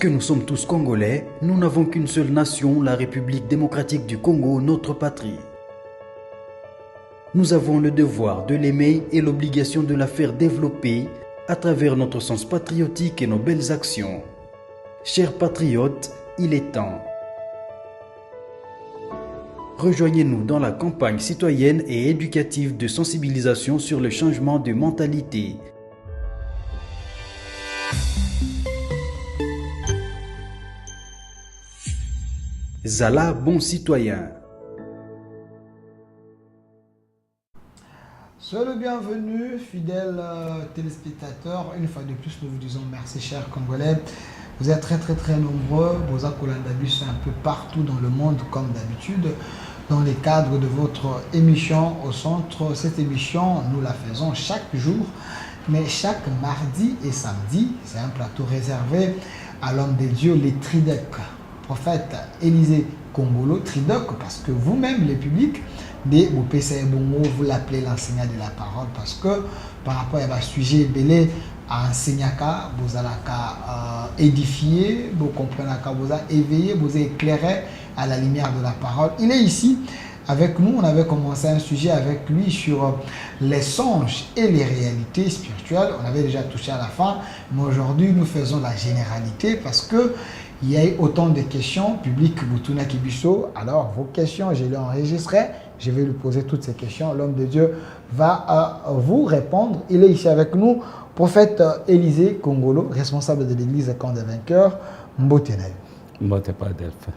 Puisque nous sommes tous Congolais, nous n'avons qu'une seule nation, la République démocratique du Congo, notre patrie. Nous avons le devoir de l'aimer et l'obligation de la faire développer à travers notre sens patriotique et nos belles actions. Chers patriotes, il est temps. Rejoignez-nous dans la campagne citoyenne et éducative de sensibilisation sur le changement de mentalité. Zala, bon citoyen. Soyez le bienvenu, fidèles téléspectateurs. Une fois de plus, nous vous disons merci, chers Congolais. Vous êtes très nombreux. Vos Akolandabus un peu partout dans le monde, comme d'habitude, dans les cadres de votre émission au centre. Cette émission, nous la faisons chaque jour, mais chaque mardi et samedi. C'est un plateau réservé à l'homme de Dieu, les Tridec. Prophète Élisée Kongolo, Tridoc, parce que vous-même, les publics, vous l'appelez l'enseignant de la parole, parce que par rapport à un sujet belé à enseigner, vous allez édifier, vous comprenez, vous allez éveiller, vous allez éclairer à la lumière de la parole. Il est ici avec nous. On avait commencé un sujet avec lui sur les songes et les réalités spirituelles. On avait déjà touché à la fin, mais aujourd'hui nous faisons la généralité parce que il y a eu autant de questions publiques. Boutouna Kibiso. Alors, vos questions, je les enregistrerai. Je vais lui poser toutes ces questions. L'homme de Dieu va vous répondre. Il est ici avec nous, prophète Élisée Kongolo, responsable de l'église Camp des Vainqueurs, Mbotenaï. Mbotepadelphin.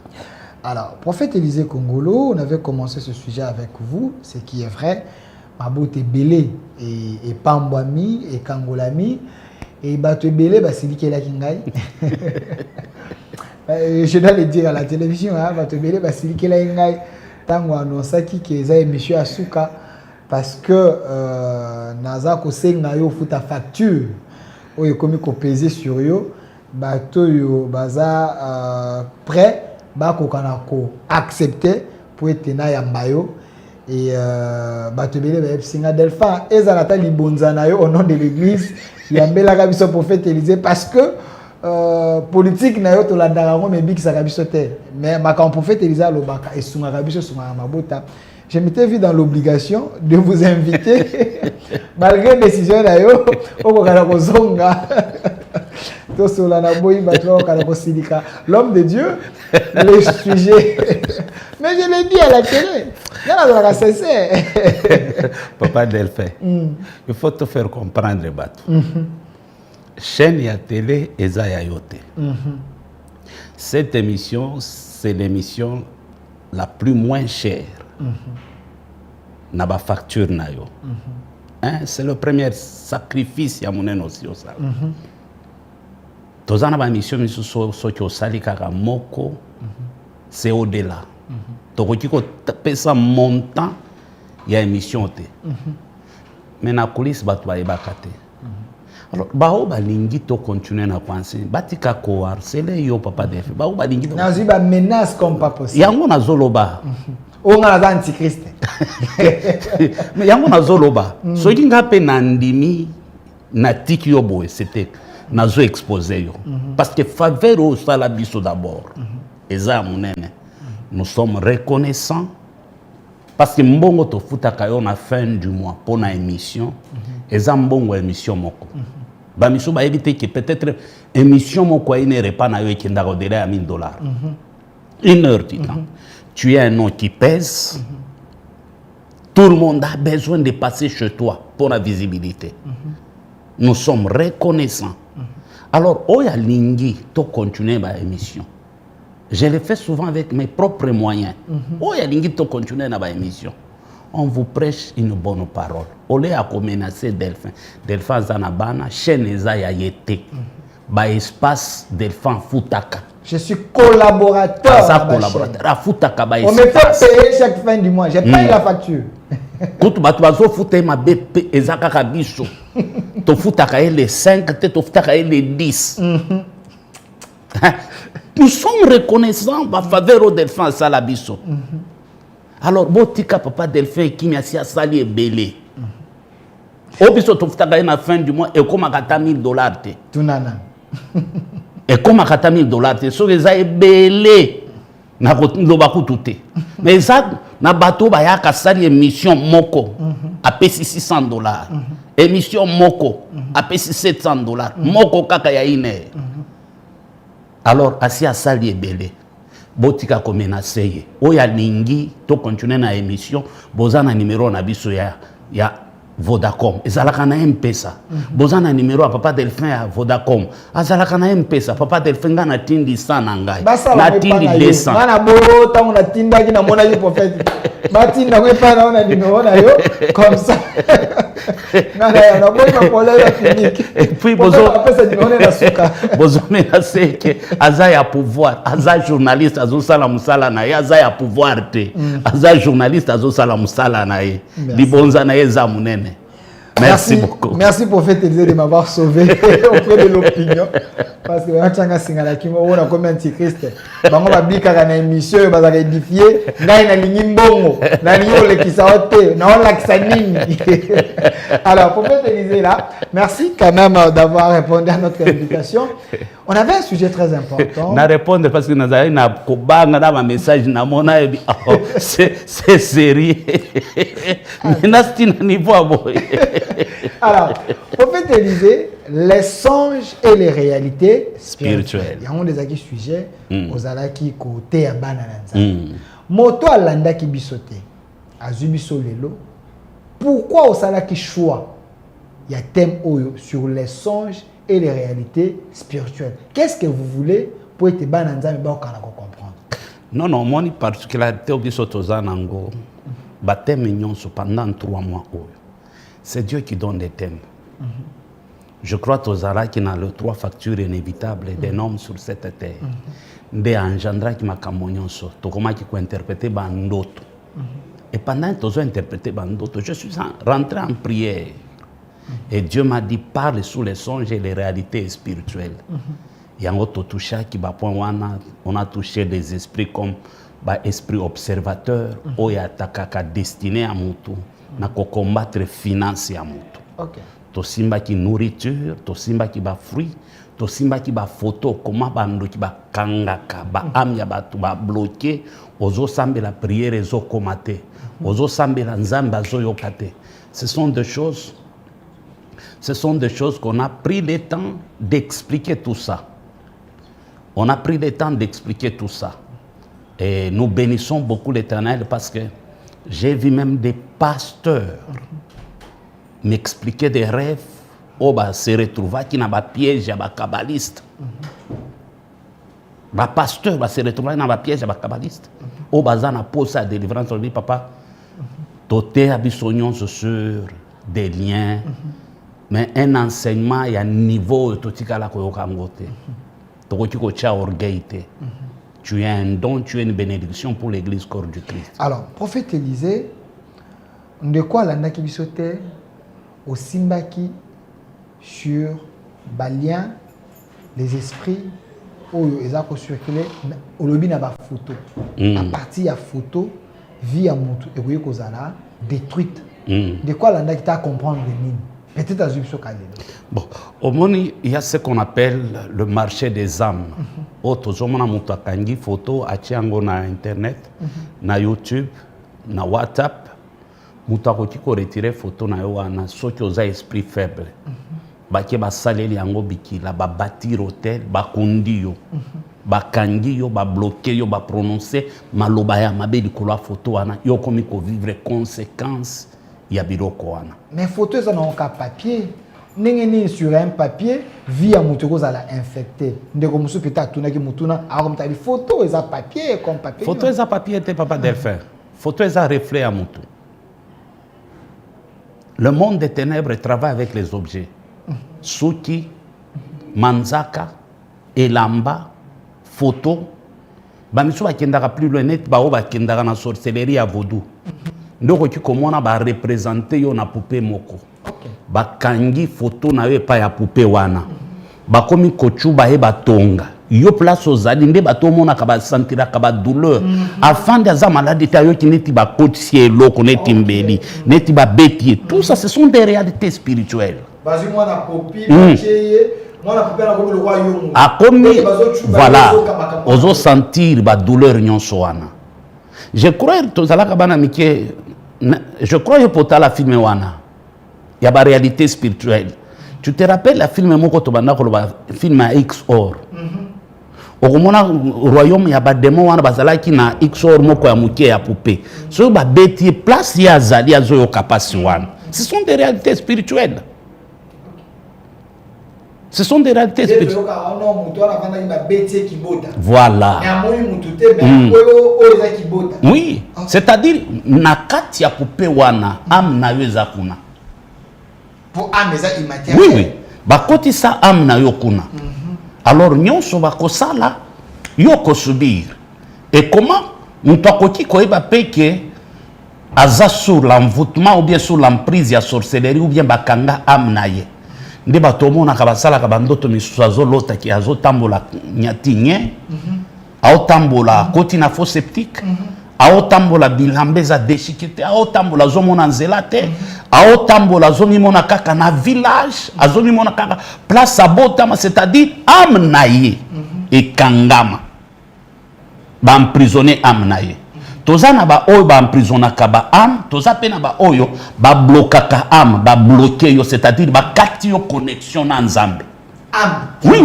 Alors, prophète Élisée Kongolo, on avait commencé ce sujet avec vous, ce qui est vrai. Mabote Belé et Pambwami et Kangolami. Et Bato Belé, c'est lui qui est là, Kingai. Je dois le dire à la télévision, Bato Belé, c'est lui qui est là, Kingai. Tango annonça qui est monsieur Asuka parce que naza ko senga yo futa facture oyo komi ko peser sur yo bato yo baza prêt ba ko kana ko accepter pour être na ya mbayo et bato belé ba singa delphin ezalata libonza na yo au nom de l'église yambela ka biso prophète Élisée parce que politique na yo to la ndarango mais biki saka biso te mais ma quand prophète Élisée lobaka et sunga ka biso sunga mabota. Je m'étais vu dans l'obligation de vous inviter malgré décision na yo oko kana ko zonga to sola na boyi batlo kana ko silika l'homme de Dieu le sujet mais je l'ai dit à la télé là la cesser Papa Delphin. Il faut te faire comprendre bateau. Chaîne ya télé Ezaya Yote. Cette émission, c'est l'émission la plus moins chère. Naba facture na yo. C'est le premier sacrifice ya mon aussi ça. Tozana ba émission misu so ki osali kaka moko c'est au-delà. Tokoki ko pesa montant ya émission te. Mais na coulisse batu ba ebakate. Alors, bao balingi to continuer na penser batika ko harceler yo Papa Delphin bao balingi na ziba menace comme pas possible yango na zoloba on a la antichrist mais yango na zoloba so kinga pe na ndimi na tiki yo boy c'était na zo exposer yo parce que faveur au sala biso d'abord eza munene nous sommes reconnaissants parce que mbongo to futaka yo na fin du mois pour na émission eza mbongo émission moko ba miso ba éviter que peut-être émission moko ine repas na yo ekenda au-delà à $1000 une heure du temps tu as un nom qui pèse tout le monde a besoin de passer chez toi pour la visibilité nous sommes reconnaissants alors oya lingi to continuer ba émission je le fais souvent avec mes propres moyens oya lingi to continuer na ba émission on vous prêche une bonne parole. Au lieu de menacer Delphin. Delphin Zanabana, chaîne Ezaya Yete. Ba espace Delphin Futaka. Je suis collaborateur. Ça collaborateur. À Futaka ba espace. On me fait payer chaque fin du mois. J'ai payé la facture. Quand tu vas foutre ma BP Ezaka Kabiso. Tu Futaka les 5, tu Futaka les 10. Nous sommes reconnaissants en faveur au Delphin Salabiso. Alors, botika Papa Delphin qui m'a si sali belé. Obiso tofutaka na fin du mois et comme à $1000 te. Tunana. Et comme à $4,000, so les a belé na loba kututé. Mais ça na bateau ba ya kasali émission moko à pesi $600. Émission moko à pesi $700. Moko kaka ya ine. Alors asi asali belé. Botika ko menacer. Oya lingi to continuer na émission, bozana numéro na biso ya Vodacom. Ezalaka na M-Pesa. Bozana numéro à papa Delphin à Vodacom. Azalaka na M-Pesa. Papa Delphin na tindi 100 na ngai. Na tindi 200. Na boro ta na tinda ki na mona yi prophète. Matinda ko pa na numéro na yo comme ça. Na boy ma polera clinique. Et puis bozo apesa numéro na suka. Bozo menacer que azaya pouvoir, azaya journaliste azo sala musala na ye, azaya pouvoir te. Azaya journaliste azo sala musala na ye. Libonza na ye za munene. Merci beaucoup. Merci prophète Élisée de m'avoir sauvé auprès de l'opinion. Parce que Wachanga Singala qui m'a dit comme antichrist. Bango ba bika na émission ba za édifier ngai na lingi mbongo na lingi ole kisaote na on lakisa nini. Alors prophète Élisée là, merci quand même d'avoir répondu à notre invitation. On avait un sujet très important. Na répondre parce que nazali na kobanga na ma message na mona ebi c'est sérieux. Mais na stina niveau boy. Alors, prophète Élisée, les songes et les réalités spirituelles. Il y a des sujets aux alaki côté à banananza. Moto alanda ki bisote, azubiso lelo. Pourquoi au salaki choix? Il y a thème sur les songes et les réalités spirituelles. Qu'est-ce que vous voulez pour être bananza mais ba kana comprendre? Non, mon particularité au bisoto zanango. Baptême nyonso pendant 3 mois. C'est Dieu qui donne des thèmes. Je crois que Tozara qui a les 3 factures inévitables des hommes sur cette terre. Des engendra qui m'a camonionso. Tokoma qui peut interpréter bandoto. Et pendant que tu as interprété bandoto, je suis rentré en prière. Et Dieu m'a dit parle sous les songes et les réalités spirituelles. Il y a un autre touché qui va on a touché des esprits comme esprit observateur, ou ya takaka destiné à mutu. Na ko combattre finance ya mutu. OK. To simba ki nourriture, to simba ki ba fruit, to simba ki ba photo, comment bando ki ba kangaka, ba am ya batu ba bloqué, ozo sambe la prière ezo komate, ozo sambe la nzamba zo yokate. Ce sont des choses qu'on a pris le temps d'expliquer tout ça. On a pris le temps d'expliquer tout ça. Et nous bénissons beaucoup l'Éternel parce que j'ai vu même des pasteurs m'expliquer des rêves où se retrouver qui n'a pas piège à kabbaliste. Les pasteurs se retrouver dans un piège à kabbaliste. Où bazana pose sa délivrance, on dit papa, toté abissonion sur des liens, mais un enseignement il y a un niveau totika la koyokangote. Tokoti ko cha orgueilité. Tu es un don, tu es une bénédiction pour l'église corps du Christ. Alors, prophète Élisée, de quoi l'anda qui bisote au Simbaki sur Balien, les esprits, où ils ont circulé, au lobby n'a pas photo. À partir de la photo, vie à Moutou, et vous voyez qu'on a détruite. De quoi l'anda qui t'a comprendre les mines? Peut-être à Zubso Kalé. Bon, au monde, il y a ce qu'on appelle le marché des âmes. Auto zomona mutu akangi photo achiango na internet, na YouTube, na WhatsApp, mutu akoki ko retirer photo na yo wana soki oza esprit faible. Baki ba saleli yango bikila ba bâtir hôtel, ba kundi yo. Ba kangi yo, ba bloquer yo, ba prononcer maloba ya mabe likolo photo wana yo komi ko vivre conséquences ya biloko wana. Mais photo ça n'ont qu'à papier. N'engeni sur un papier via mutoko za la infecté. Ndeko musu pita tuna ki mutuna akom ta photo eza papier comme papier. Photo eza papier te papa Delphin. Photo eza reflet à mutu. Le monde des ténèbres travaille avec les objets. Suki, manzaka, elamba, photo. Bamisu bakendaka plus loin net ba bakendaka na sorcellerie à vaudou. Ndoko ki komona ba représenter yo na poupée moko. Bakangi photo na yo pa ya poupée wana. Bakomi kochuba e batonga. Yo place ozali nde bato mona ka ba sentira ka ba douleur. Afin de za maladie ta yo ki neti ba kotisi eloko neti mbeli, neti ba beti. Tout ça ce sont des réalités spirituelles. Bazi mwana popi, cheye, akomi voilà ozo sentir ba douleur nyonso wana. Je crois tozalaka bana mike, je crois que pour la film wana il y a ba réalité spirituelle. Tu te rappelles la film moko to banda ko ba film à XOR. Okomona royaume ya ba démon wana bazalaki na XOR moko ya muke ya poupée. So ba beti place ya zali azo yo kapasi wana. Ce sont des réalités spirituelles. Ce sont des réalités spirituelles. Voilà. Oui. C'est-à-dire, nakati ya poupée wana, am na yo ezakuna. Pour am eza immatériel. Oui, oui. Bakoti sa am na yo kuna. Alors, nyonso bakosala, yo ko subir. Et comment? Mutu akoki koyeba peke aza sur l'envoûtement ou bien sur l'emprise ya sorcellerie ou bien bakanga am na ye. Nde batomona kabasala kabandoto misusu azolota ki azotambola nyatinye aotambola koti na faux septique aotambola bilambeza déchiqueté aotambola azomona nzela te aotambola azomimona kaka na village azomimona kaka place abotama, c'est-à-dire âme na ye ekangama ba emprisonné âme na ye. Toza na ba oyo ba emprisonnaka ba âme, toza pe na ba oyo ba blokaka âme, ba bloquer yo, c'est-à-dire ba kati yo connexion na Nzambe. Âme. Oui.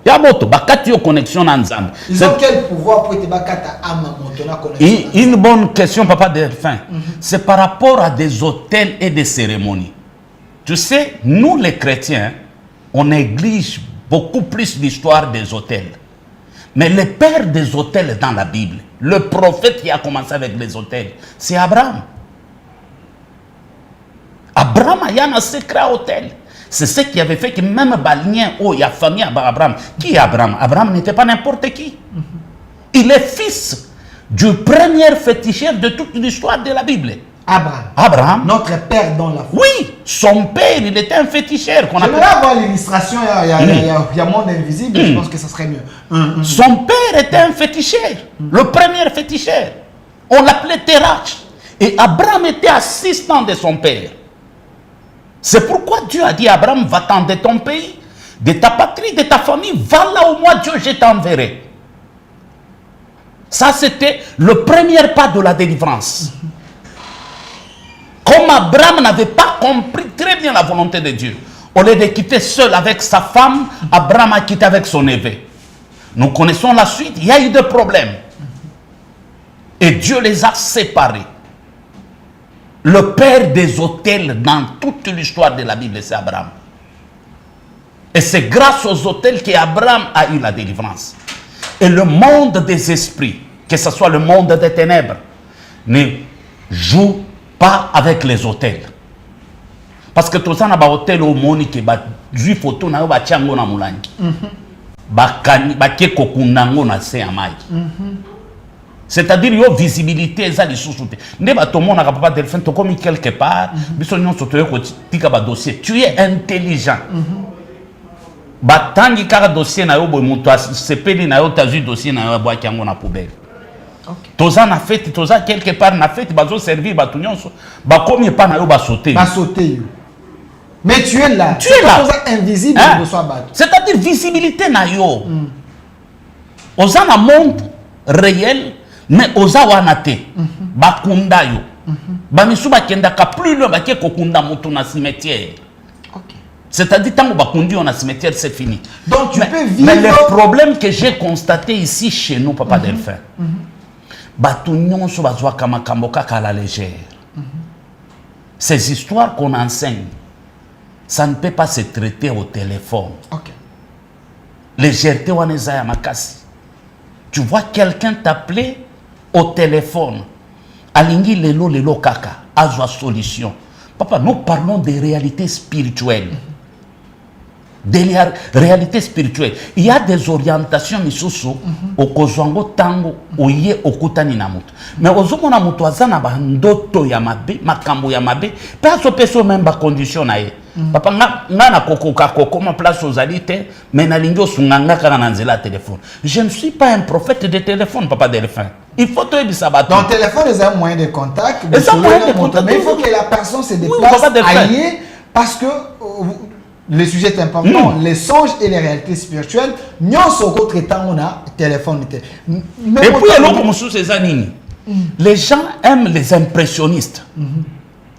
Ya moto ba kati yo connexion na Nzambe. Ils ont quel pouvoir pour te bakata âme moto na connexion? Une bonne question, papa Delphin. C'est par rapport à des hôtels et des cérémonies. Tu sais, nous les chrétiens, on néglige beaucoup plus l'histoire des hôtels. Mais le père des hôtels dans la Bible, le prophète qui a commencé avec les hôtels, c'est Abraham. Abraham a eu un secret hôtel. C'est ce qui avait fait que même Balien, oh, il y a famille Abraham. Qui est Abraham? Abraham n'était pas n'importe qui. Il est fils du premier féticheur de toute l'histoire de la Bible. Abraham. Notre père dans la foi. Oui, son père, il était un féticheur. J'aimerais avoir l'illustration, il y a monde invisible, je pense que ça serait mieux. Son père était un féticheur, le premier féticheur. On l'appelait Terach. Et Abraham était assistant de son père. C'est pourquoi Dieu a dit à Abraham, va-t'en de ton pays, de ta patrie, de ta famille, va là où moi Dieu je t'enverrai. Ça c'était le premier pas de la délivrance. Comme Abraham n'avait pas compris très bien la volonté de Dieu, au lieu de quitter seul avec sa femme, Abraham a quitté avec son neveu. Nous connaissons la suite, il y a eu des problèmes. Et Dieu les a séparés. Le père des hôtels dans toute l'histoire de la Bible, c'est Abraham. Et c'est grâce aux hôtels qu'Abraham a eu la délivrance. Et le monde des esprits, que ce soit le monde des ténèbres, ne joue pas avec les hôtels. Parce que tout ça, na ba hôtel au moni ke ba jui photo na yo ba tiango na mulangi. Ba kani ba ke kokundango na se amai. C'est-à-dire yo visibilité za li sous-souté. Ne ba to mona ka papa Delphin to comme quelque part, biso nyon soto yo ko tika ba dossier. Tu es intelligent. Ba tangi kaka dossier na yo boy muto sepeli na yo tazu dossier na yo ba kiango na poubelle. Toza na fête, toza quelque part na fête, bazo servir batu nyonso, ba komi pa na yo ba sauter. Ba sauter. Mais tu es là. Tu es là. Toza invisible hein? batu. C'est-à-dire visibilité na yo. Oza na monde réel, mais oza wana te. Ba kunda yo. Ba misu ba kenda ka plus loin ba ke kokunda mutu na cimetière. C'est-à-dire, tant que on a cimetière, c'est fini. Donc, tu peux vivre. Mais le problème que j'ai constaté ici chez nous, papa Delphin, à la légère. Ces histoires qu'on enseigne, ça ne peut pas se traiter au téléphone. Légèreté, tu vois quelqu'un t'appeler au téléphone. Alingi lelo kaka, azwa solution. Papa, nous parlons des réalités spirituelles. Des réalités spirituelles. Il y a des orientations misusu au kozwango tango oye okutani na mutu. Mais ozoko na mutu azana ba ndoto ya mabe, makambo ya mabe, peso peso même ba condition na ye. Papa nga na kokoka kokoma place aux alités, mais na lingo sunganga kana na nzela téléphone. Je ne suis pas un prophète de téléphone, papa Delphin. Il faut te dire dans le téléphone, il y a un moyen de contact. Mais il faut que la personne se déplace ailleurs parce que Le sujet est important, les songes et les réalités spirituelles. Nous sommes traitant on a téléphone. Et puis alors comme sous ces années, les gens aiment les impressionnistes.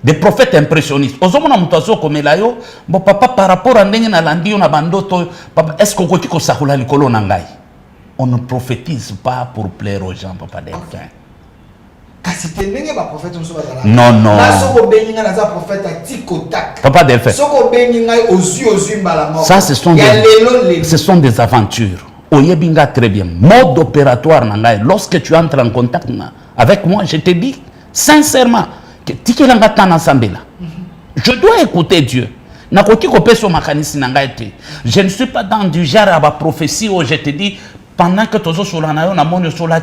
Des prophètes impressionnistes. Ozomona mutazo comme layo, bon papa par rapport à ndenge na landi on a bandoto, papa est-ce qu'on koti ko sakula likolo na ngai? On ne prophétise pas pour plaire aux gens, papa Delphin. Non, non. Papa Delphin. Ça, ce sont des aventures. Oyebinga très bien. Mode opératoire, lorsque tu entres en contact avec moi, je te dis sincèrement que je dois écouter Dieu. Je ne suis pas dans du genre à la prophétie où je te dis pendant que tu es sur la naïo,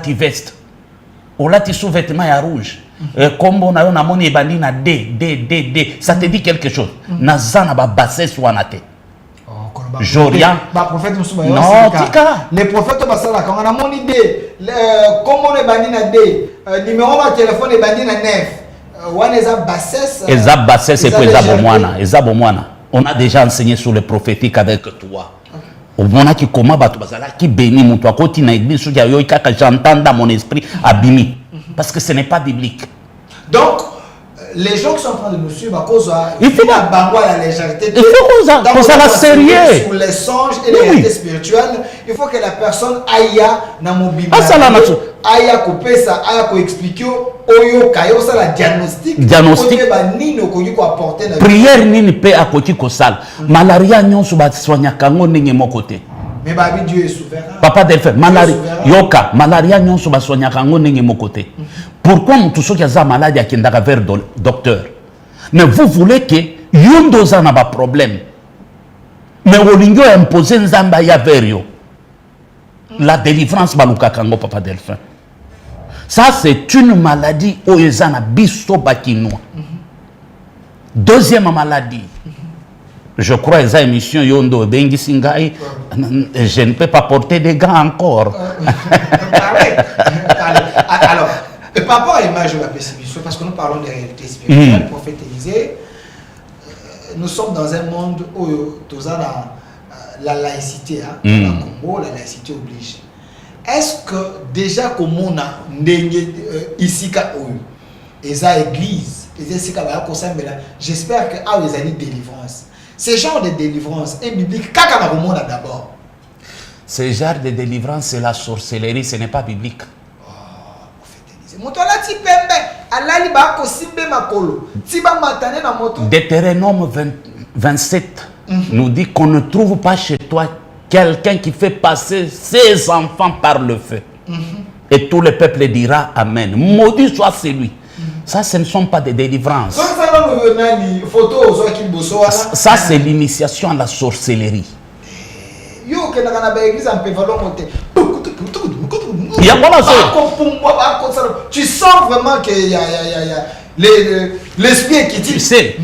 tu vestes. Ou là, tu sous vêtements rouge. Comme on a mon ebandi na D. Ça te dit quelque chose. Nazana ba bassesse ou anate. Joria. Non, tika. Les prophètes basala quand on a mon idée. Comme on est bandi na D. Numéro de téléphone est bandi na 9. One eza bassesse. Eza bassesse et puis eza bomwana. On a déjà enseigné sur le prophétique avec toi. On a qui comment batu basala qui bénit mon toi côté na église sur ya yo kaka j'entends dans mon esprit abimi parce que ce n'est pas biblique. Donc les gens qui sont en train de nous suivre il faut la la légèreté. Il faut ça la sérieux sur les songes et les réalités spirituelles. Il faut que la personne aille na mobile. Aille couper ça, aille ko expliquer oyo kayo ça la diagnostic. Prière nini pe akoti ko sal. Malaria nyonso ba soigna kango ndenge moko te. Mais babi Dieu est souverain. Papa Delphin, malaria nyonso ba soigna kango ndenge moko te. Pourquoi tout ceux qui ont malade à kindaka vers docteur? Mais vous voulez que yondo za na ba problème. Mais olingo imposer nzamba ya verio. La délivrance baluka kango Papa Delphin. Ça c'est une maladie oyezana biso bakinois. Deuxième maladie. Je crois que cette émission yondo bengi singai je ne peux pas porter des gants encore. Alors par rapport à l'image de la persécution, parce que nous parlons des réalités spirituelles, prophète Élisée, nous sommes dans un monde où la laïcité, dans le Congo, la laïcité oblige. Est-ce que déjà comme on a ici eza église, j'espère que ah les années délivrance. Ce genre de délivrance est biblique. D'abord. Ce genre de délivrance, c'est la sorcellerie, ce n'est pas biblique. Deutéronome 27 nous dit qu'on ne trouve pas chez toi quelqu'un qui fait passer ses enfants par le feu. Et tout le peuple dira Amen. Maudit soit celui. Ça, ce ne sont pas des délivrances. Ça, c'est l'initiation à la sorcellerie. Tu sens vraiment qu'il y a l'esprit qui dit tu sais,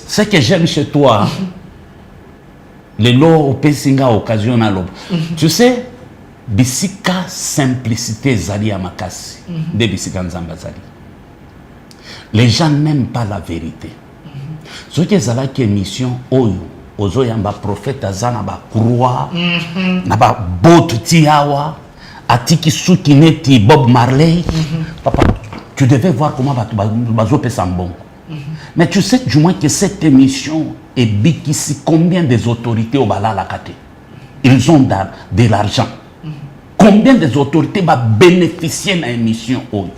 ce que j'aime chez toi, les lots au Pessinga occasion à l'aube. Tu sais, bisika simplicité zali à makasi, de bisika nzambazali. Les gens n'aiment pas la vérité. Ce qui est là qui est mission, oyo, ozo yamba prophète azana ba croix, na ba botu tiawa, atiki sukineti Bob Marley. Papa, tu devais voir comment bazo pesambon. Mais tu sais du moins que cette émission est bikisi combien des autorités au bala la kate. Ils ont de l'argent. Combien des autorités va bénéficier de l'émission oyo?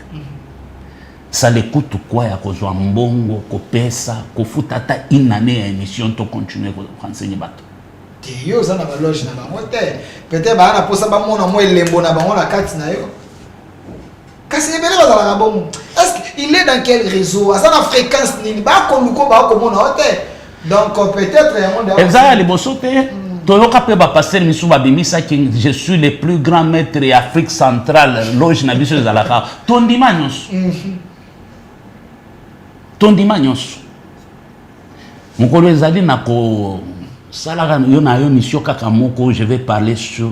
Ça les coûte quoi ya kozwa mbongo ko pesa ko futata une année à émission to continuer à enseigner bato. Yo za na loge na bango te. Peut-être ba na posa ba mona mo elembo na bango na kati na yo. Kasi ebele ba za na bongo. Est-ce qu'il est dans quel réseau? Ça na fréquence ni ba ko luko ba ko mona hote. Donc peut-être ya monde. Exact les bosote. Toyoka pe ba passer misu ba bimisa ki je suis le plus grand maître de Afrique centrale loge na biso za la ka. Tondima nyos. Tondima nyonso mokolo ezali na ko salaka yo na yo mission kaka moko je vais parler sur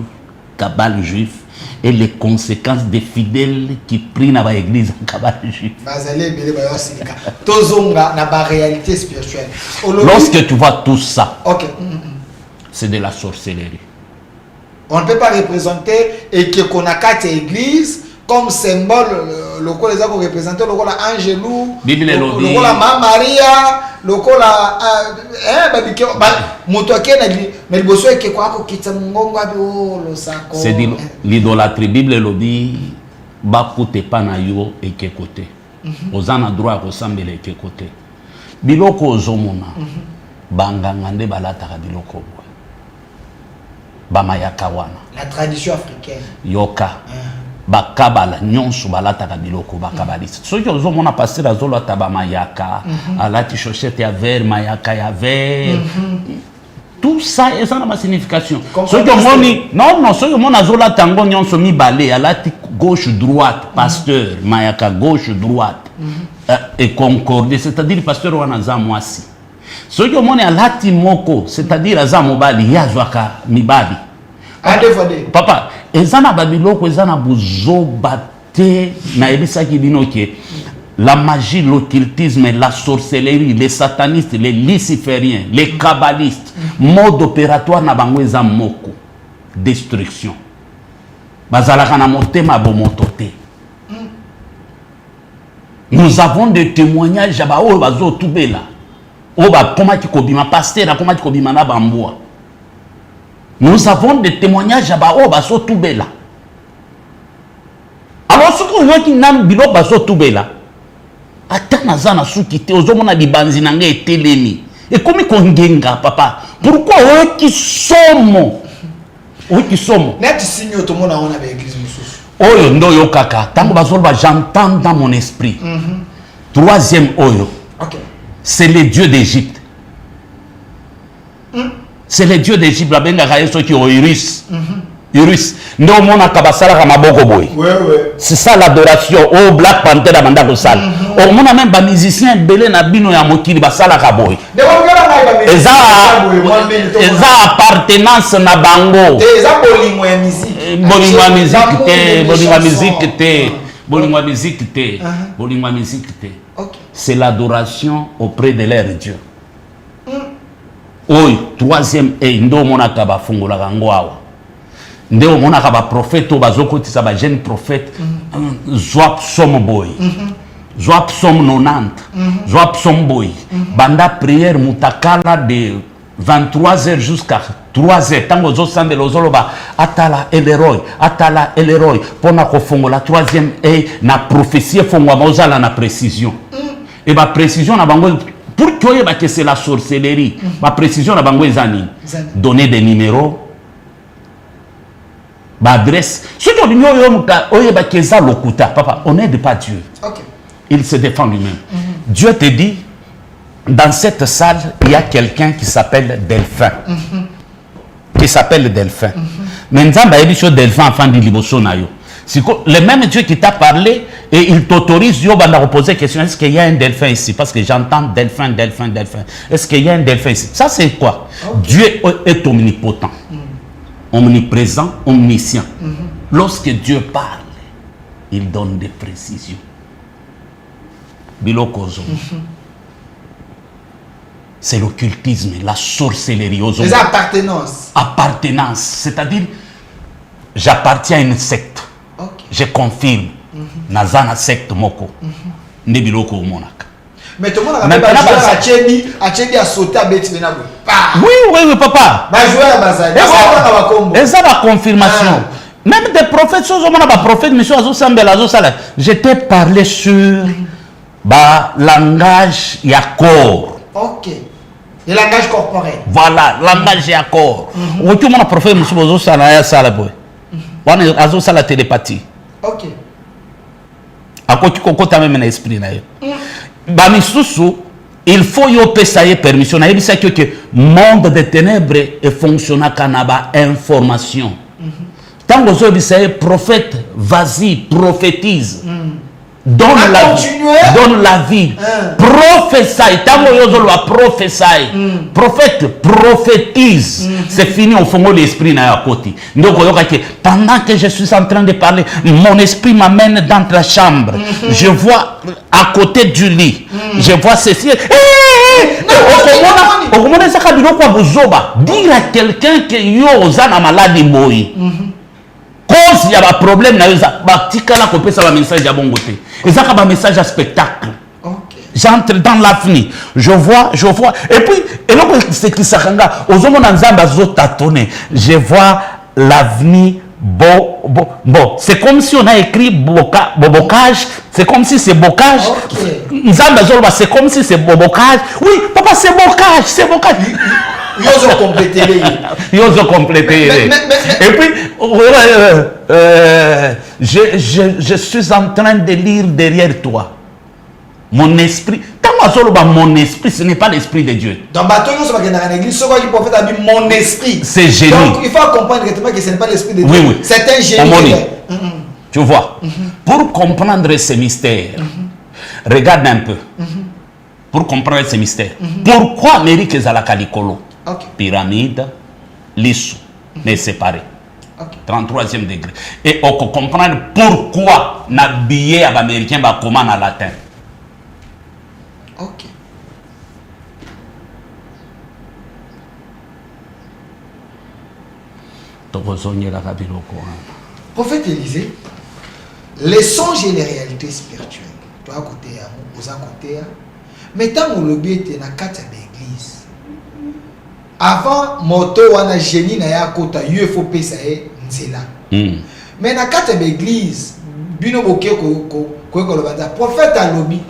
Kabbalah juif et les conséquences des fidèles qui prient dans l'église en Kabbalah. Lorsque tu vois tout ça, c'est de la sorcellerie. On ne peut pas représenter et que qu'on a quatre églises comme symbole le quoi les gens représenter le quoi la Angelou, le quoi la Mama Maria, le quoi la mais le bosso est que quoi ko kitsa mungongo abi lo sako. C'est l'idolâtrie. Bible le dit ba kote pa na yo et que côté. Ozana droit ko sambele que côté. Biloko ozomona. Banganga nde balata ka biloko. Bamayaka wana. La tradition africaine. Yoka. Bakabala nyonso balata ka biloko bakabaliste. Soki ozomona passer azolo taba mayaka, alati chaussette ya vert, mayaka ya vert. Tout ça et ça a ma signification. Soki omoni non soki omona azola tango nyonso mibale alati gauche droite, pasteur mayaka gauche droite. Et concordé, c'est-à-dire pasteur wana za mwasi. Soki omoni alati moko, c'est-à-dire aza mobali yazwaka mibali. Papa, ezana babiloko ezana buzobate na ebisaki binoke la magie, l'occultisme, la sorcellerie, les satanistes, les lucifériens, les kabbalistes, mode opératoire na bango eza moko destruction. Bazalaka na motema bomotote. Nous avons des témoignages ba o bazo tubela. O ba koma kobima pasteur koma kobima na bamboa. Nous avons des témoignages à Bao Baso Toubela. Alors, ce qu'on voit qu'il n'a pas Baso Toubela, attends, Nazana Soukite, aux hommes de Banzinanga et Télémi. Et comme ils genga, papa, pourquoi eux qui sommes net signe tout le monde a l'église. Oyo, no yo kaka, tango Basolba, j'entends dans mon esprit. Troisième Oyo, c'est les dieux d'Égypte. C'est les dieux d'Égypte, la benga kayeso qui ont Urus. Urus. Nous on a kabasala kamaboko boy. C'est ça l'adoration. Oh Black Panther la banda ko sala. On a même ba musicien belé na bino ya mokili basala ka boy. Eza appartenance na bango. Eza bolingo ya musique. Bolingo ya musique te, bolingo ya musique te, bolingo ya musique te, bolingo ya musique te. C'est l'adoration auprès de leur Dieu. Oui, troisième et ndo mona kaba fungola kangoawa. Ndo mona kaba prophète o bazokotisa ba jeune prophète Zwap Somboy. Zwap Som 90. Zwap Somboy. Banda prière mutakala de 23h jusqu'à 3h. Tango zo sande lozoloba atala Eleroy pona ko fungola troisième et na prophétie fongwa mozala na précision. Et ba précision na bango pour que c'est la sorcellerie, ma précision à Bangouezani, donner des numéros, adresse. Ce que nous avons, papa, on n'aide pas Dieu. Il se défend lui-même. Dieu te dit, dans cette salle, il y a quelqu'un qui s'appelle Delphin. Maintenant, il y a des Delphin enfant de Libosonayo. Le même Dieu qui t'a parlé et il t'autorise à poser la question, est-ce qu'il y a un delphin ici? Parce que j'entends delphin. Est-ce qu'il y a un delphin ici? Ça c'est quoi? Dieu est omnipotent, omniprésent, omniscient. Lorsque Dieu parle, il donne des précisions. C'est l'occultisme, la sorcellerie. Les appartenances. Appartenance, c'est-à-dire j'appartiens à une secte. Je confirme. Nazana secte moko. Nebiloko monaka. Mais tout le monde a sauté à Betty Benabou. Oui, papa. Et ça la confirmation. Même des prophètes, je t'ai parlé sur le langage et corps. Ok. Le langage corporel. Voilà, langage et corps. Où tout le monde prophète, la télépathie. Ok. À côté de même l'esprit. Il faut y avoir permission. Il dit que le monde des ténèbres est fonctionnant à information. Tant que vous êtes prophète, vas-y, prophétise. donne la vie. Prophétie. Prophète prophétise. C'est fini au fond de l'esprit na côté. Donc pendant que je suis en train de parler, mon esprit m'amène dans la chambre. Je vois à côté du lit. Je vois ceci. Dire à quelqu'un que yo a maladie boy. Cause il y a un problème na yo ba tikala ko pesa ba message ya bongote. Ezaka ba message à spectacle. J'entre dans l'avenir, je vois, et puis, et là, c'est qui s'arranga, aux hommes en Zamba zotatone, je vois l'avenir, bon, c'est comme si on a écrit bocage, c'est comme si c'est bocage, Zamba Zolba, c'est comme si c'est bocage, oui, papa, c'est bocage. Ils ont complété. Et puis, je suis en train de lire derrière toi. Mon esprit, mon esprit, ce n'est pas l'esprit de Dieu. Dans Bâton, on va dans l'église, ce que le prophète a dit, mon esprit. C'est génie. Donc, il faut comprendre que ce n'est pas l'esprit de Dieu. Oui. C'est un génie. Tu vois, pour comprendre ces mystères, regarde un peu. Pour comprendre ces mystères, pourquoi Amérique est à la Calicolo? Pyramide, l'issue, mais séparés. 33e degré. Et on peut comprendre pourquoi n'habiller à l'américain va comment en latin. Ok. Prophète Élisée, les songes et les réalités spirituelles. Toi à côté, vous à côté. Mais tant que le bien était dans la carte de l'église, avant, moto wana génie na ya kota UFO pesa e nzela. Mais dans la carte de l'église, bino boke ko le banda prophète a lobby.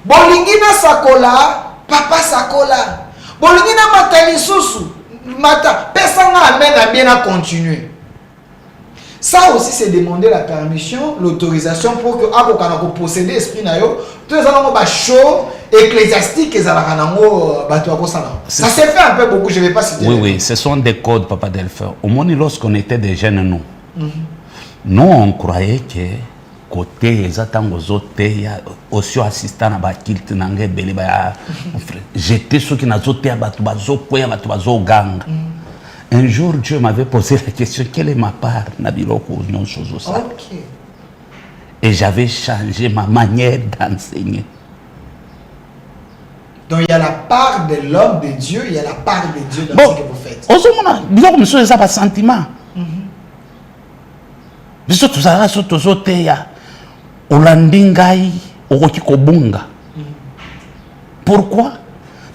Bolingi na sakola, papa sakola. Bolingi na matali susu, mata pesa nga amen à bien à continuer. Ça aussi, c'est demander la permission, l'autorisation pour que Abokana posséder l'esprit na yo. Tous les gens ont chaud ecclésiastique et ça s'est fait un peu beaucoup, je ne vais pas citer. Oui, ce sont des codes, Papa Delphin. Au moins, lorsqu'on était des jeunes, nous, on croyait que côté exactement aux autres aussi assistant à bakilt nange beli ba j'étais ceux qui n'azoté à batubazo quoi batubazo gang. Un jour Dieu m'avait posé la question quelle est ma part na biloko non chose ça. Et j'avais changé ma manière d'enseigner. Donc il y a la part de l'homme de Dieu, il y a la part de Dieu dans ce que vous faites. Osomona biloko monsieur ça pas sentiment. Biso tuzala so tozoteya olandingai okoki kobunga. Pourquoi?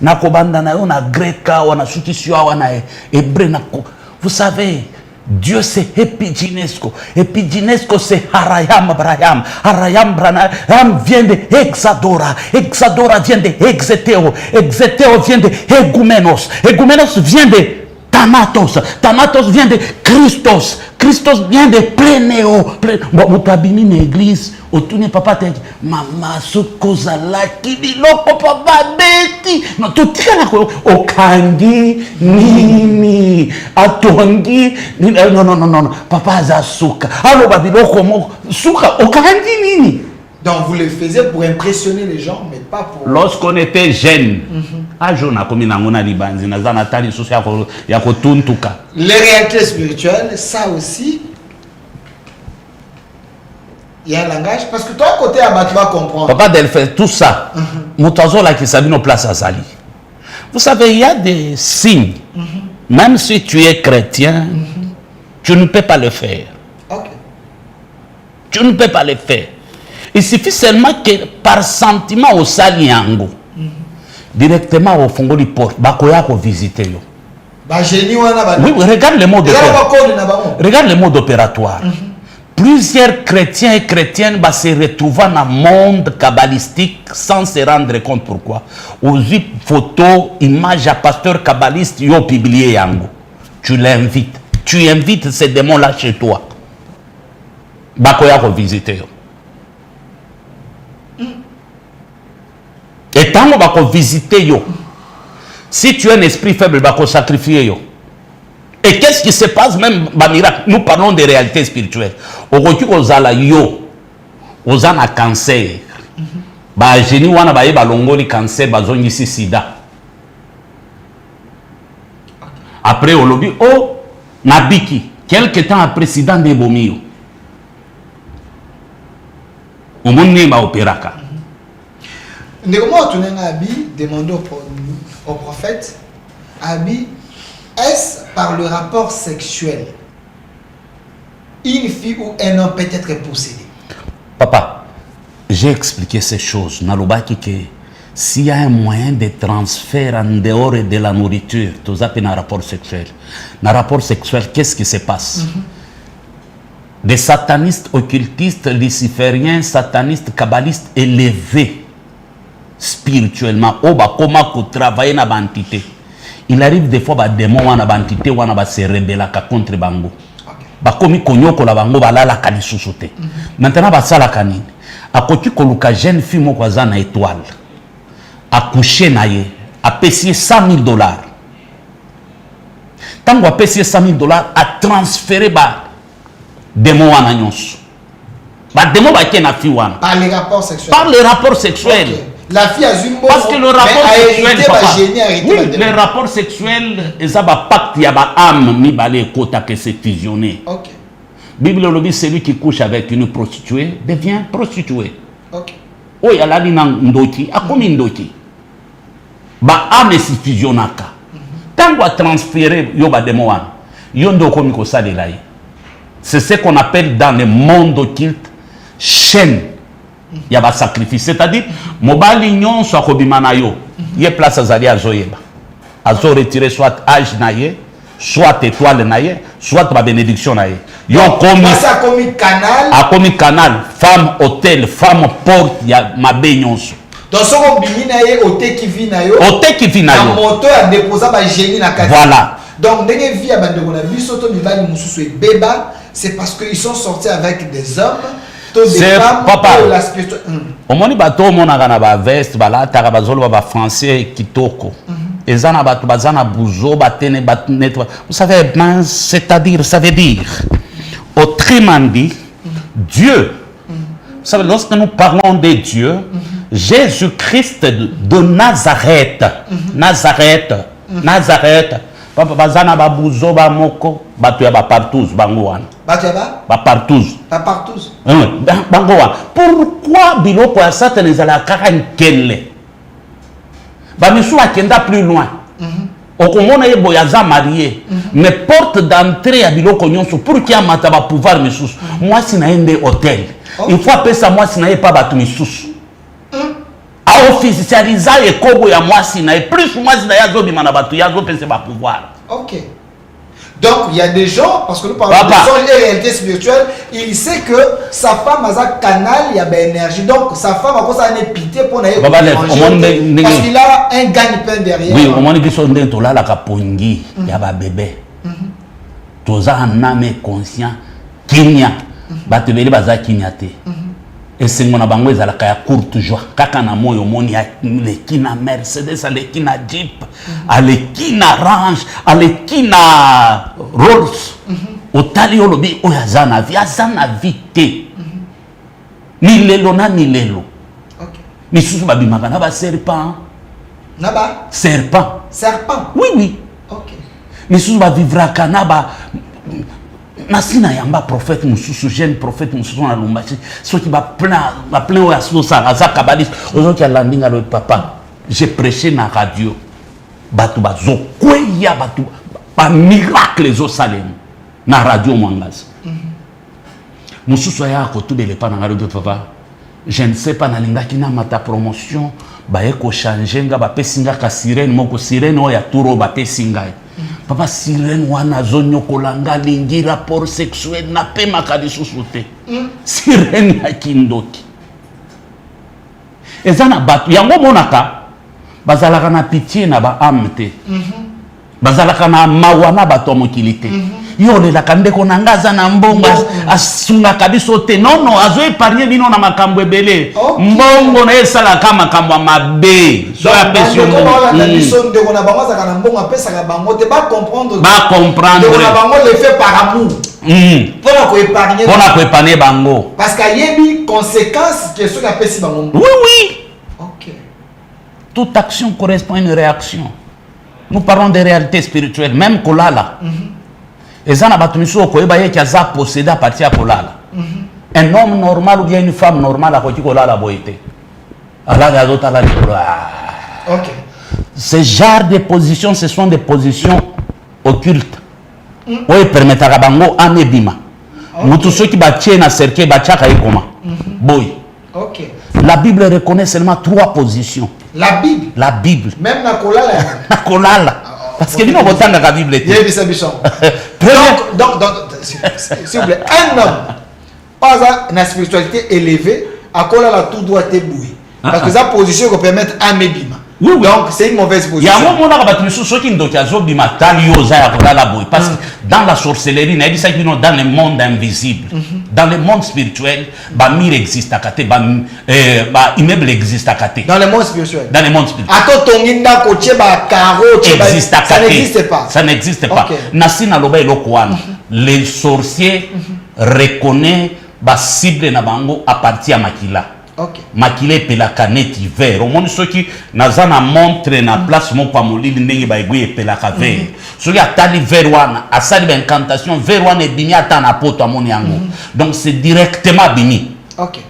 Nakobanda na yo na greka wana sukisio wana hébreu nako. Vous savez, Dieu c'est Epiginesco. Epiginesco c'est Harayam Abraham. Harayam Abraham vient de Exadora. Exadora vient de Exeteo. Exeteo vient de Egumenos. Egumenos vient de Thanatos. Thanatos vient de Christos. Christos vient de Plénéo. Bon, tu as bini une église. Autour de papa te dit maman sokozala kidiloko papa beti. Non, tout est okangi nini atongi non papa azasuka. Alors babiloko mo suka okangi nini. Donc vous le faisiez pour impressionner les gens, mais pas pour... Lorsqu'on était jeune, les réalités spirituelles, ça aussi, il y a un langage, parce que toi, côté, tu vas comprendre. Papa Delphin, tout ça, vous savez, il y a des signes, même si tu es chrétien, tu ne peux pas le faire. Tu ne peux pas le faire. Il suffit seulement que par sentiment au Saliango, directement au fond du port, bakoya ko visiter yo. Oui, regarde le mode opératoire. Regarde le mode opératoire. Plusieurs chrétiens et chrétiennes se retrouvent dans le monde kabbalistique sans se rendre compte pourquoi. Aux photos, images à pasteur kabbaliste, yo publié yango. Tu l'invites. Tu invites ces démons-là chez toi. Bakoya ko visiter yo. Et tant qu'on va visiter yo, si tu es un esprit faible, va sacrifier yo. Et qu'est-ce qui se passe même, miracle? Nous parlons des réalités spirituelles. Au retour aux ala yo, oza na cancer ba génie wana ba yeba longoli cancer bazongi si sida après au lobby oh nabiki quelque temps après sida de bomio au monde ba opéraka Néanmoins, tu n'as Abi demandé au prophète Abi, est-ce par le rapport sexuel une fille ou un homme peut être possédé? Papa, j'ai expliqué ces choses. Nalobaki que s'il y a un moyen de transfert en dehors de la nourriture, tu as un rapport sexuel. Dans rapport sexuel, qu'est-ce qui se passe? Des satanistes, occultistes, lucifériens, satanistes, kabbalistes élevés spirituellement, comment travailler dans l'entité. Il arrive des fois des démons dans l'entité où on se rebelle contre bango. Bakomi konyoko la bango balala kalisusote. Maintenant basala kanini. Akoti koluka jeune fille moko azana étoile. Akoucher na ye, a payé $100,000. Tango a payé $100,000 a transféré ba démon wana nyonso. Ba démon ba kena fille wana. Par les rapports sexuels. Par les rapports sexuels. Okay. La fille a une parce que le rapport sexuel, oui, le rapport sexuel, ça va pacte, il y a ba âme, mi balé kota que c'est fusionné. Ok. Bible le dit celui qui couche avec une prostituée devient prostituée. Ok. Oh ya la lina ndoti, a comme ndoti. Ba âme si fusionnaka. Tant qu'on transférer yo ba démon, yo ndo komi ko ça de là. C'est ce qu'on appelle dans le monde occulte chaîne. Il y a un sacrifice, c'est-à-dire mobali nyon soit kobimana yo ye place azali azoyeba azo retirer soit âge naye soit étoile naye soit ma bénédiction naye yo komi canal a komi canal femme hôtel femme porte ya mabe nyonso donc ce qu'on bimi naye hôtel qui vit na yo moto a déposé ba génie na kati voilà donc dès que via bande ko na biso to mibali mususu e beba c'est parce qu'ils sont sortis avec des hommes. C'est papa. Au moins, bateau mon agana ba veste bala tarabazolo ba français kitoko. Ezana batu bazana buzo batene batnet. Vous savez, c'est-à-dire, ça veut dire autrement dit, Dieu. Vous savez, lorsque nous parlons de Dieu, Jésus-Christ de Nazareth, Nazareth. Papa bazana ba buzo ba moko batu ya ba partous bangouana. Ba partous. Pourquoi biloko ya Satan ezala kaka nkele? Ba misu akenda plus loin. Okomona yebo yaza marié, mais porte d'entrée ya biloko nyonso pour qu'il y a mata ba pouvoir misusu. Moi sina ende hôtel. Il faut appeler ça moi sina pas batu misusu. A officialiser et kobo ya moi sina et plus moi sina yazo bimana batu yazo penser ba pouvoir. OK. Donc, il y a des gens, parce que nous parlons de son réalité spirituelle, il sait que sa femme a un canal, il y a de l'énergie. Donc, sa femme a commencé à pitié pour aller manger. Parce qu'il a un gagne-pain derrière. Oui, au moment où ils sont là, la capongi, il y a un bébé. Tous un âme conscient, Kenya, batebeli baza kinyate. Et c'est mon abango ezala kaya courte joie. Kaka na moyo moni ya lekina Mercedes, lekina Jeep, lekina Range, lekina Rolls. Otali olobi oyazana vi, azana vite. Ni lelo na ni lelo. OK. Ni susu babimaka na ba serpent. Na ba serpent. Serpent. Oui oui. OK. Ni susu ba vivraka na ba Nasina yamba prophète mususu jeune prophète mususu na lumbachi ceux qui va plein au asso ça aza kabbaliste aux qui a landing le papa j'ai prêché na radio batu bazo kweya batu ba miracle les salem na radio mwangaza mususu ya ko tubele pa na radio papa je ne sais pas na linga kina mata promotion ba eko changer nga ba pesinga ka sirène moko sirène o ya turo ba pesinga papa sirène wana zonyo kolanga lingi rapport sexuel na pe makadi susute sirène ya kindoki ezana batu yango monaka bazalaka na pitié na ba amte bazalaka na mawana bato mokilité yo lelaka ndeko na nga aza na mbongo asungaka biso te nono azo épargne bino na makambo ebele mbongo na esalaka makambo ya mabe so apesi yo mpona koépargne bango parce qu'ayebi conséquence que soki apesi bango. oui ok. toute action correspond à une réaction. Nous parlons des réalités spirituelles, même kolala. Et ça n'a pas tout ça, koyeba ye kaza possédé à partir de kolala. Un homme normal ou bien une femme normale a côté kolala boité. Allah a d'autres Allah. Ok. Ce genre de positions, ce sont des positions occultes. Oui, permettent à bango amebima. Nous tous ceux qui battent na cercle batchaka ekoma. Boy. Ok. La Bible reconnaît seulement 3 positions. La Bible. La Bible. Même na kolala. Na kolala. Parce que nous avons autant de la Bible. Donc, s'il vous plaît, un homme, pas une spiritualité élevée, à kolala tout doit être bouillé. Parce que sa position peut permettre un mébima. Oui, oui. Donc c'est une mauvaise position. Il y a un moment parce que dans la sorcellerie, dans le monde invisible, dans le monde spirituel, Bamir existe à côté, immeuble existe à côté. Dans le monde spirituel. Dans le monde spirituel. Ça n'existe pas. Ça n'existe pas. Nasina Loba Lokoan, les sorciers reconnaissent la cible na bango à partir de Makila. Okay. Makile pelaka neti vert. Au monde ceux qui nazana montre na place mon pamoli ndenge ba egwe pelaka vert. Ceux qui atali vert wana asali ba incantation vert wana bini ata na poto amoni yango. Donc c'est directement bini. OK.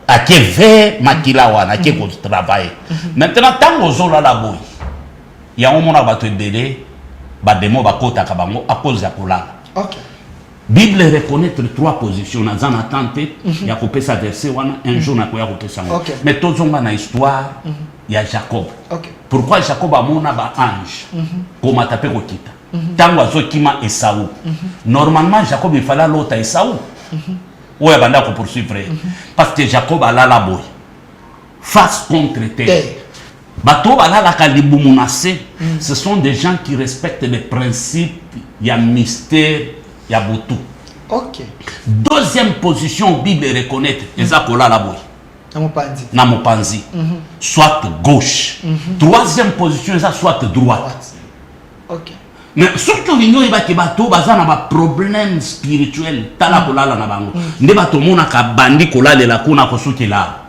Ake vert makila wana ake ko travailler. Maintenant tango zola la boy. Ya on mona ba to ebele ba demo ba kota ka bango à cause ya kolala. OK. Bible reconnaît 3 positions. Nous avons tenté, il y a coupé sa verset, un jour, il y a coupé ça. Mais tout le monde a une histoire, il y a Jacob. Pourquoi Jacob a mon ange? Comme a tapé Rokita. Tant qu'il y a Esaou. Normalement, Jacob, il fallait l'autre Esaou. Où est-ce qu'on poursuivre? Parce que Jacob a la boy. Face contre terre. Bateau a la kalibou menacé. Ce sont des gens qui respectent les principes, il y a mystère. Yabutu. Ok. Deuxième position, Bible reconnaît, Ezakola la boy. Namopanzi. Soit gauche. Troisième position, soit droite. Ok. Mais surtout, il y a des problèmes spirituels. Tala kola la nabango. Ndeba to mona ka bandi kola le la kuna kosuki la.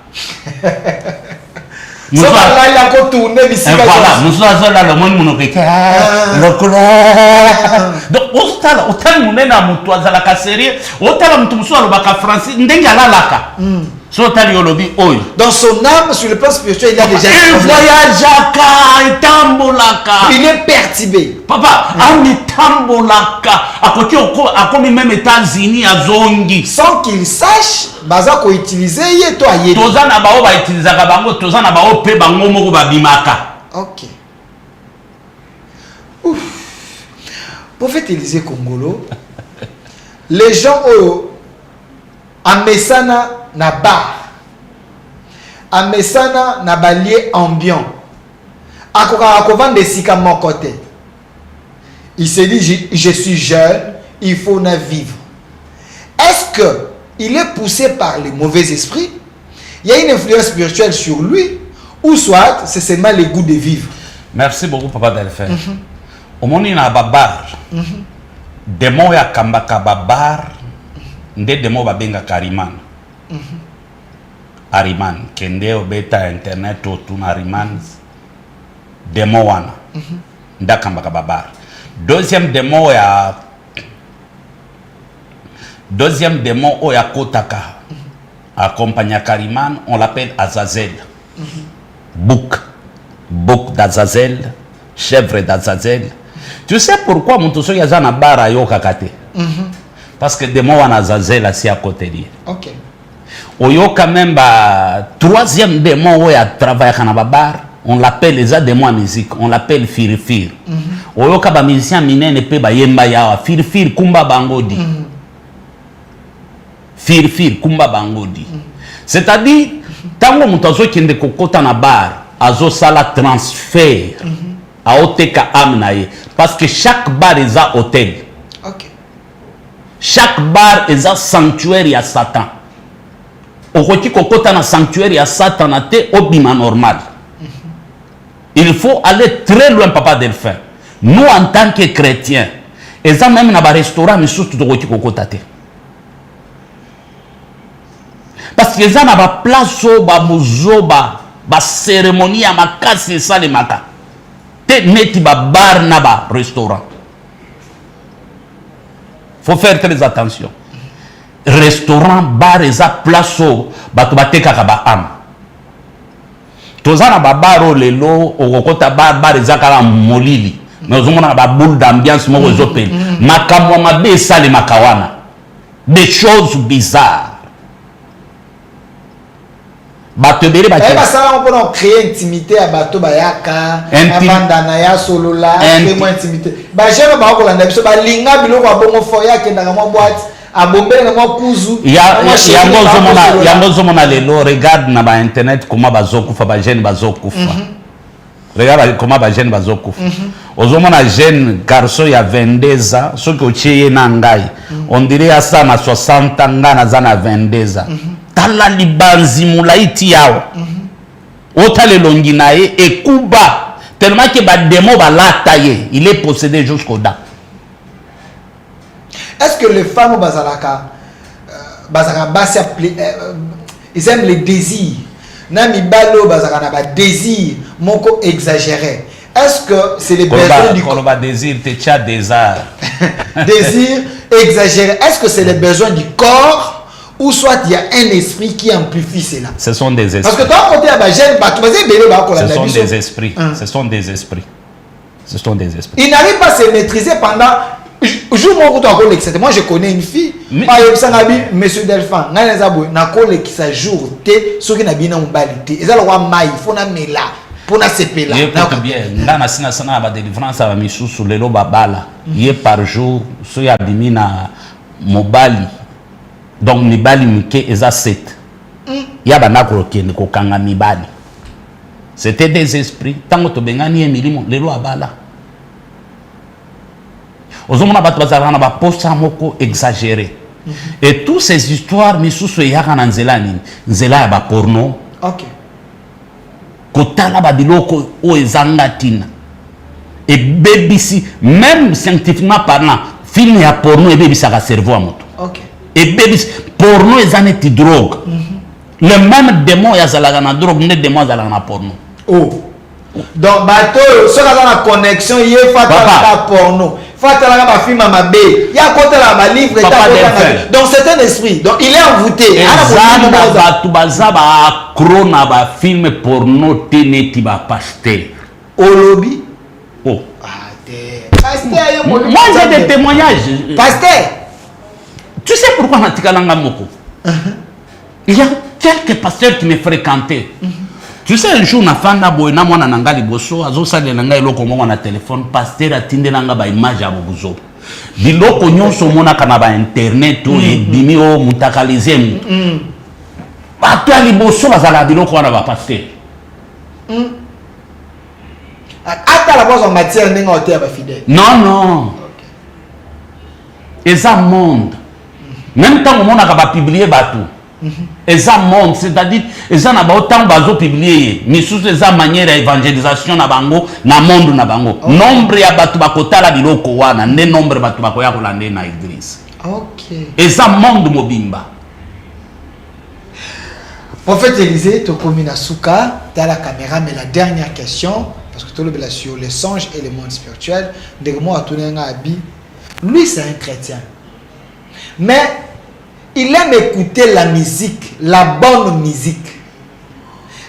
Ça va là, il a tourné ici. Voilà, nous avons là le monde monopéque. Donc, autant nous n'avons pas moto à la casserie, autant nous sommes à la français, nous n'avons pas la dans son âme, sur le plan spirituel, il y a déjà un voyage il est perturbé. Papa, même États-Unis, sans qu'il sache, baza ko utiliser yeto ayebi. Ok. Ouf. Prophète Élisée Congolo, les gens à Messana na bar, à Messana na balier ambiant, à Kovan de Sika mon côté. Il se dit, je suis jeune, il faut na vivre. Est-ce que il est poussé par les mauvais esprits? Il y a une influence spirituelle sur lui, ou soit c'est seulement le goût de vivre? Merci beaucoup, Papa Delphin. Au monde, il y a un babar. Des mots ya kambaka babar, des mots babenga kariman. Ariman, kende obeta internet autour Ariman, des mots wana. Nda kambaka babar. Deuxième démon oya kotaka. Accompagné Kariman, on l'appelle Azazel. Bouc d'Azazel, chèvre d'Azazel. Tu sais pourquoi mon toso yaza na bara yo kakate? Parce que démon en Azazel assis à côté de lui. OK. Oyo quand même troisième démon oya travaille à bar. On l'appelle les démons en musique, on l'appelle Firfir. Oyo ka ba musicien minene pe ba yemba ya Firfir kumba bangodi. Firfir kumba bangodi. C'est-à-dire tango mutazo kende kokota na bar, azo sala transfert a oteka amnaye parce que chaque bar est à hôtel. chaque bar est un sanctuaire à Satan. Okoki kokota na sanctuaire à Satan na te obima normal. Il faut aller très loin, Papa Delphin. Nous, en tant que chrétiens, et ça même dans les restaurants, mais surtout dans les côtés. Parce que ça n'a pas place au cérémonie à ma casse et ça les maka. Te neti ba bar na ba restaurant. Faut faire très attention. Restaurant, bar et ça place au batubate kakaba am. Tozana ba baro lelo okokota bar et ça kala molili. Mais on a ba boule d'ambiance mo zopel. Makamwa mabe ça les makawana. Des choses bizarres. Bato bere ba ça on peut créer intimité à bato bayaka abandana ya solo la créer intimité ba jero ba ko landa biso ba linga biloko abongo foya ke ndanga mo boîte abombe na mo kuzu ya ngozo mona lelo regarde na ba internet comment bazokufa ba jeune bazokufa regarde comment ba jeune bazokufa ozomona jeune garçon ya 22 ans soki ochiye na ngai on dirait à ça na 60 ans na za na 22 ans tala libanzi mulaiti yao otale longi nae ekuba tellement que ba démon ba lataye il est possédé jusqu'au dents. Est-ce que les femmes bazalaka ils aiment les désirs nami balo bazaka na ba désir moko exagéré? Est-ce que c'est les besoins du corps? Désir te tcha désir. Désir exagéré. Est-ce que c'est les besoins du corps? Ou soit il y a un esprit qui amplifie cela. Ce sont des esprits. Parce que toi, quand tu es ce sont des esprits. Ce sont des esprits. Ce sont des esprits. Ils n'arrivent pas à se maîtriser pendant. Moi, je connais une fille. Monsieur Delphin, na kole qui sa jour te soki na bina mbalité. Ezala wa mai, il faut na mela pour na sepela. Écoute bien, là na sina sana ba délivrance ba misusu lelo babala. Yé par jour, so ya bimina mobali. Donc mibali mike eza 7. Ya banako kende ko kanga mibali. C'était des esprits. Tango to bengani emilimo lelo abala. Ozomona bato bazala na ba posa moko exagéré. Et toutes ces histoires misusu yaka na nzela nini? Nzela ya ba porno. OK. Kotala ba biloko o ezanga tina. Et bebisi même scientifiquement parlant, film ya porno et bebisa ka cerveau a moto. OK. Et bébé, porno est une petite drogue. Le même démon est une drogue, le démon est une porno. Oh. Donc, bateau, ce qui a la connexion, il y a la porno. Il y a un film à ma baie. Il y a un côté là, ma livre. Donc, c'est un esprit. Donc, il est envoûté. Et ça, film porno, tu vas passer. Au lobby. Oh. Moi, j'ai des témoignages. Pasteur. Tu sais pourquoi Natikalanga Moko? Il y a quelques pasteurs qui me fréquentaient. Tu sais, un jour, na fanda boyna mwana nangali boso, azo sale nanga iloko mwa na téléphone, pasteur atinde nanga ba image ya bobuzo. Biloko nyonso mona kana ba internet ou bimi o mutakalize mu. Bato ali boso bazala biloko wana ba pasteur. Ata la voix en matière n'enga otea ba fidèle. Non non. Et ça monde. Même temps on a pas publié bateau. Et ça monte, c'est-à-dire et ça n'a pas autant bazo publié. Mais sous ces manière d'évangélisation na bango, na monde na bango. Nombre ya batu bakota la biloko wana, ne nombre batu bakoya kolande na église. OK. Et ça monde mobimba. Prophète Élisée, tu commis na souka, tu as la caméra, mais la dernière question, parce que tu le sur les songes et le monde spirituel, de moi à tourner un habit. Lui, c'est un chrétien. Mais il aime écouter la musique, la bonne musique.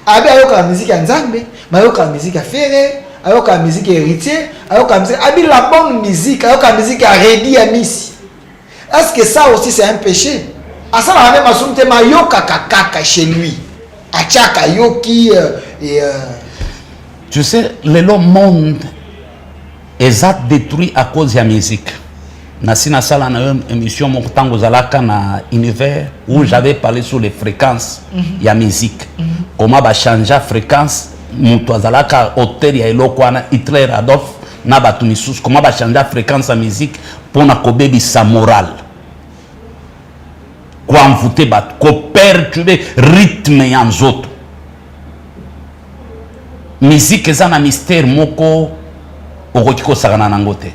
Abi ayoka la musique à Nzambe, ayoka la musique à Ferré, ayoka la musique à Héritier, ayoka la musique. Abi la bonne musique, ayoka la musique à Redi Amis. Est-ce que ça aussi c'est un péché? À ça la même façon que mayoka kakaka chez lui, achaka yoki et. Tu sais, le monde est détruit à cause de la musique. Nasina sala na émission mon tango zalaka na univers où j'avais parlé sur les fréquences ya musique. Comment ba changer fréquence muto zalaka auteur ya eloko wana Hitler Adolf na batu misusu comment ba changer fréquence ya musique pour na kobebisa moral. koenvoûter bato koperturbe rythme ya nzoto. Musique eza na mystère moko okoki kosakana nango te.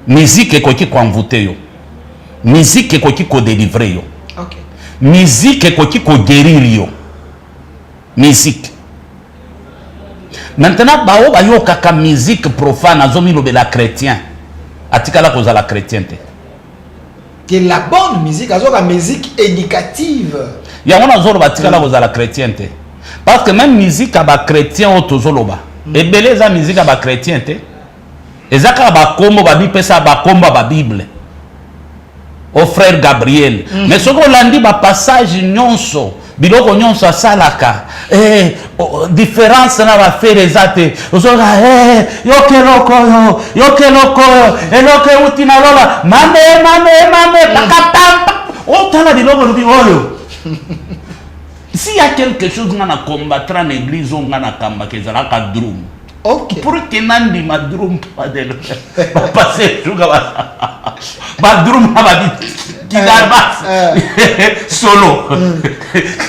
Musique ekoki koenvoûter yo, musique ekoki kodélivrer yo, Okay. musique ekoki koguérir yo. Musique maintenant bao bayokaka musique profane azomilobela chrétien atikala kozala chrétien te. Que la bonne musique, la musique éducative. Yango nazoloba atikala kozala chrétien te. Parce que même musique aba chrétien o tozoloba ebele eza musique aba chrétien te. Ezaka bakombo babipesa bakombo ba Bible au frère Gabriel. Mais ce qu'on l'a dit ba passage nyonso biloko nyonso asalaka différence na ba faire ezate ozoka yokeloko eloko uti na loba mame pakapampa otala biloko lubi oyo. S'il y a quelque chose qu'on a combattre en église, on a combattre la drum. Ok. Pour que nandi ma drum pas de passer tout comme ça. Ma drum va dit qui solo.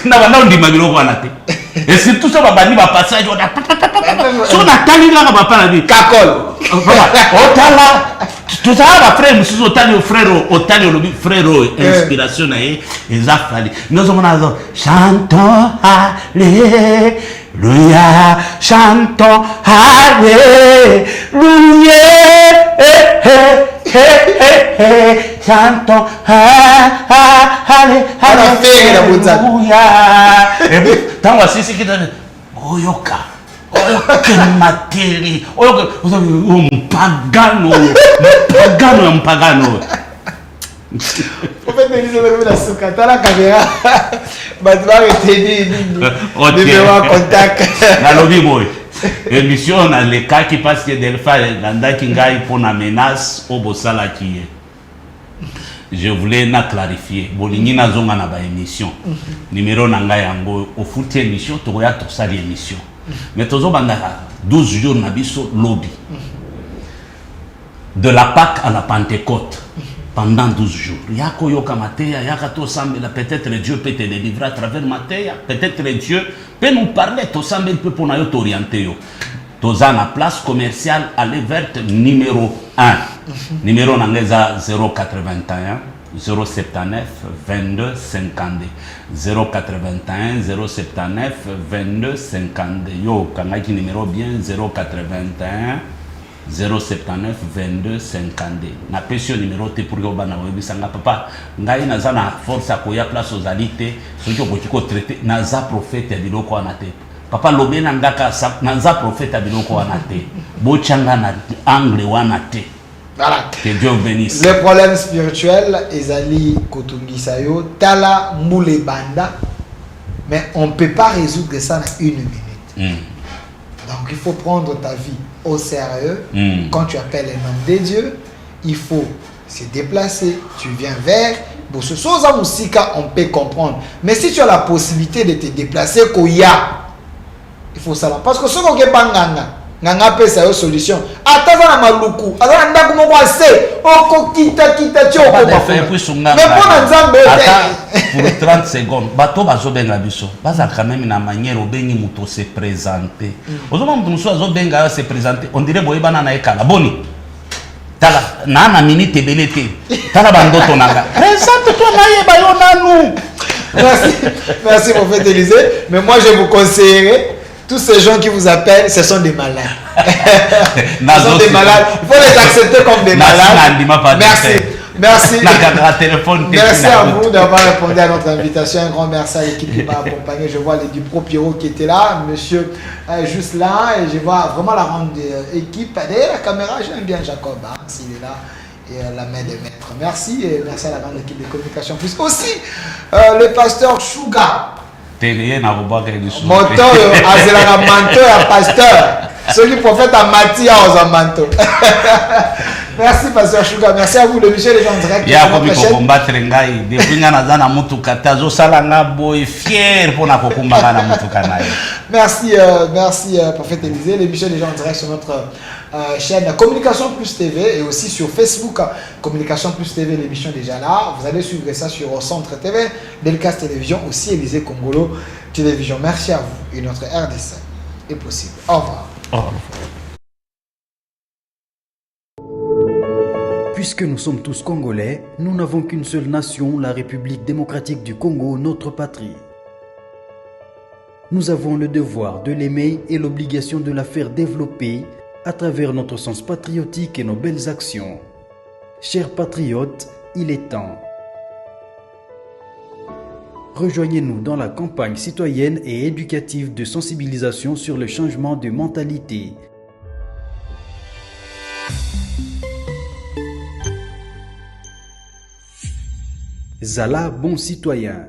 Na ba ndi mabilo ko anate. Et c'est tout ça va bani ba passage on a so na tali la ba pa na bi Kakol. Otala tout ça va frère monsieur otali au frère le frère inspiration na ezafali nous on a chantons alléluia chantons alléluia chantons alléluia tango sisi kita oyoka materi mpagano En fait, la sucata la caméra. Maintenant, contact. Émission dans les cas qui passent que Delpha Ganda Kingai pour la menace au Bossala qui est. Je voulais na clarifier. Bolingi na zonga na ba émission. Numéro nanga yango au foot émission to ya to sali émission. Mais tozo bandaka 12 jours na biso lobby. De la Pâque à la Pentecôte. Pendant 12 jours. Yako yoka mateya, yaka to sambela, peut-être Dieu peut te délivrer à travers mateya, peut-être Dieu peut nous parler, to sambel peut pour nous t'orienter. Toza na place commerciale aller verte numéro 1. Numéro nangeza 081 079 22 52 081 079 22 52. Yo kangaki numéro bien 081 079 22 52. Na pesio numéro te pour bana webisanga papa ngai naza na force akoya place aux alités ceux qui ont traité naza prophète ya biloko anate papa lobena ngaka naza prophète ya biloko anate bochanga na angle wanate. Voilà. Que Dieu bénisse. Les problèmes spirituels, Ezali Kotungisayo, Tala Moulebanda, mais on ne peut pas résoudre ça en une minute. Donc il faut prendre ta vie au sérieux. Quand tu appelles un homme de Dieu, il faut se déplacer. Tu viens vers. Pour ce chose à Moussika, on peut comprendre. Mais si tu as la possibilité de te déplacer, il faut savoir. Parce que ce qu'on est pas nganga peut ça solution. Atazana maluku, atazana ndaku moko ase, oko kita tio ko ba. Mais pour nzambe pour 30 secondes, bato bazo benga biso. Baza quand même na manière obengi muto se présenter. Ozoma muto muso azo benga se présenter. On dirait boye bana na ekala boni. Tala na minute belete. Tala bandoto nanga. Présente-toi na yeba yo nanu. Merci mon frère Élisée, mais moi je vous conseillerais tous ces gens qui vous appellent, ce sont des malades. Ce sont des malades. Il faut les accepter comme des malades. Merci. Merci. Merci à vous d'avoir répondu à notre invitation. Un grand merci à l'équipe qui m'a accompagné. Je vois les Dupro Pierrot qui était là, monsieur juste là, et je vois vraiment la grande équipe. Derrière la caméra, j'aime bien Jacob, hein, s'il est là, et la main des maîtres. Merci, et merci à la grande équipe de communication. Plus aussi, le pasteur Chouga. Moto azela manto ya pasteur. Celui prophète a mati à manto. Merci, Pasteur Chouga. Merci à vous, l'émission des gens en direct. Il y a comme il faut combattre ngai. Depuis nga nazana mutuka tazo sala nga boy fier pour na kokumba na mutuka nae. Merci, Prophète Élisée. L'émission des gens en direct sur notre chaîne Communication Plus TV et aussi sur Facebook Communication Plus TV. L'émission est déjà là. Vous allez suivre ça sur Centre TV, Delcas Télévision, aussi Élysée Congolo Télévision. Merci à vous et notre RDC est possible. Au revoir. Au revoir. Puisque nous sommes tous Congolais, nous n'avons qu'une seule nation, la République démocratique du Congo, notre patrie. Nous avons le devoir de l'aimer et l'obligation de la faire développer à travers notre sens patriotique et nos belles actions. Chers patriotes, il est temps. Rejoignez-nous dans la campagne citoyenne et éducative de sensibilisation sur le changement de mentalité. Zala, bon citoyen.